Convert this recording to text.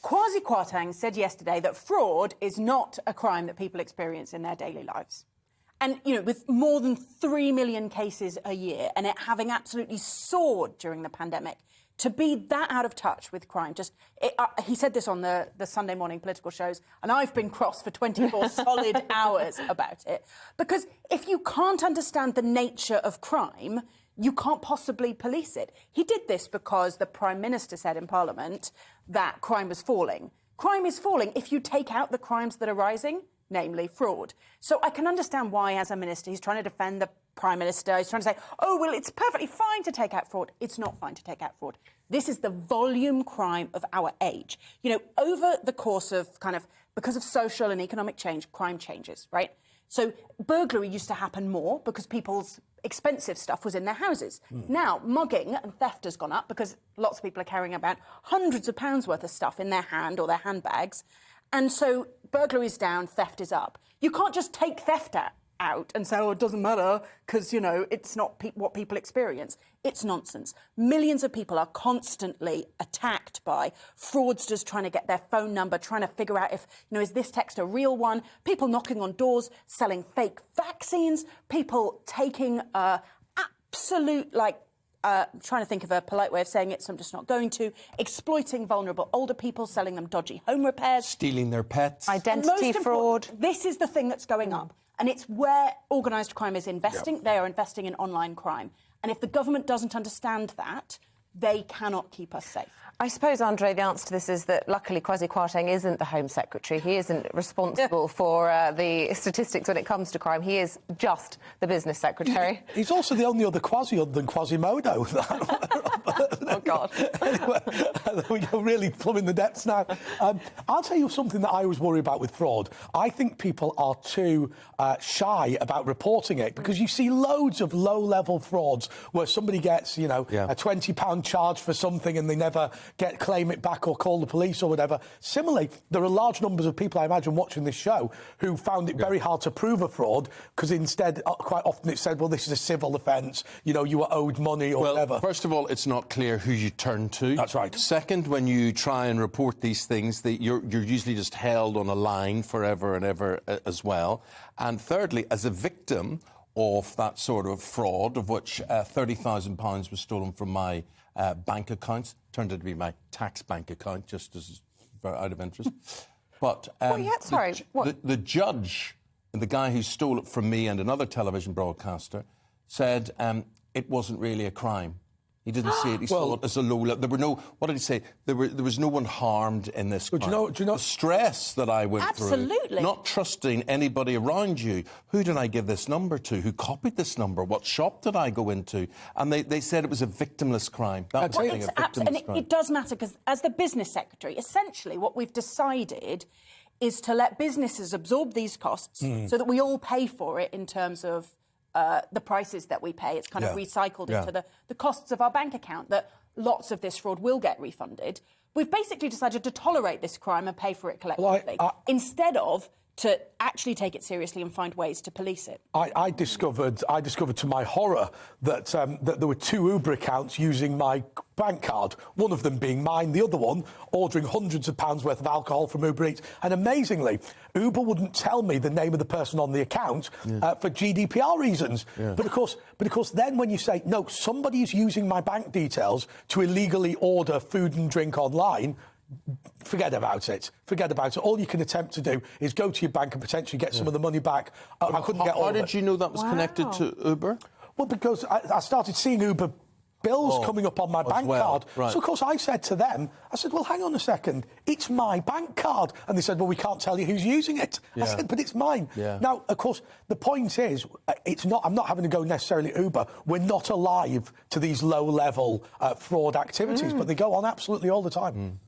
Kwasi Kwarteng said yesterday that fraud is not a crime that people experience in their daily lives. And, you know, with more than 3 million cases a year and it having absolutely soared during the pandemic, to be that out of touch with crime, he said this on the Sunday morning political shows, and I've been cross for 24 solid hours about it. Because if you can't understand the nature of crime, you can't possibly police it. He did this because the Prime Minister said in Parliament that crime was falling. Crime is falling if you take out the crimes that are rising, namely fraud. So I can understand why, as a minister, he's trying to defend the Prime Minister. He's trying to say, oh, well, it's perfectly fine to take out fraud. It's not fine to take out fraud. This is the volume crime of our age. You know, over the course of because of social and economic change, crime changes, right? So burglary used to happen more because people's expensive stuff was in their houses. Now, mugging and theft has gone up because lots of people are carrying about hundreds of pounds worth of stuff in their hand or their handbags. And so burglary is down, theft is up. You can't just take theft out and say, oh, it doesn't matter because, you know, it's not what people experience. It's nonsense. Millions of people are constantly attacked by fraudsters trying to get their phone number, trying to figure out if, you know, is this text a real one? People knocking on doors, selling fake vaccines, people taking absolute, trying to think of a polite way of saying it, so I'm just not going to, exploiting vulnerable older people, selling them dodgy home repairs. Stealing their pets. Identity fraud. This is the thing that's going up. And it's where organised crime is investing. Yep. They are investing in online crime. And if the government doesn't understand that, they cannot keep us safe. I suppose, Andre, the answer to this is that luckily Kwasi Kwarteng isn't the Home Secretary. He isn't responsible for the statistics when it comes to crime. He is just the Business Secretary. He's also the only other Kwasi other than Quasimodo. Oh, God. Anyway, we go really plumbing the depths now. I'll tell you something that I always worry about with fraud. I think people are too shy about reporting it because you see loads of low-level frauds where somebody gets, you know, a £20 charge for something and they never claim it back or call the police or whatever. Similarly, there are large numbers of people, I imagine, watching this show who found it very hard to prove a fraud because instead, quite often it said, well, this is a civil offence, you know, you were owed money or whatever. First of all, it's not clear who you turn to. That's right. Second, when you try and report these things, you're usually just held on a line forever and ever as well. And thirdly, as a victim of that sort of fraud, of which £30,000 was stolen from my bank accounts, turned out to be my tax bank account, just as out of interest. But the judge, the guy who stole it from me and another television broadcaster, said it wasn't really a crime. He didn't see it. He saw it as a low level. There were no. What did he say? There was no one harmed in this crime. Do you know the stress that I went through? Not trusting anybody around you. Who did I give this number to? Who copied this number? What shop did I go into? And they said it was a victimless crime. That was a victimless crime. It does matter because, as the Business Secretary, essentially what we've decided is to let businesses absorb these costs so that we all pay for it in terms of the prices that we pay. It's kind of recycled into the costs of our bank account, that lots of this fraud will get refunded. We've basically decided to tolerate this crime and pay for it collectively, instead of to actually take it seriously and find ways to police it. I discovered to my horror that that there were 2 Uber accounts using my bank card, one of them being mine, the other one ordering hundreds of pounds worth of alcohol from Uber Eats. And amazingly, Uber wouldn't tell me the name of the person on the account for GDPR reasons. But of course, then when you say, no, somebody is using my bank details to illegally order food and drink online, forget about it. Forget about it. All you can attempt to do is go to your bank and potentially get some of the money back. I couldn't get all of it. How did you know that was connected to Uber? Well, because I started seeing Uber bills coming up on my bank card. Right. So, of course, I said to them, I said, well, hang on a second, it's my bank card. And they said, well, we can't tell you who's using it. I said, but it's mine. Now, of course, the point is, I'm not having to go necessarily Uber. We're not alive to these low-level fraud activities, but they go on absolutely all the time.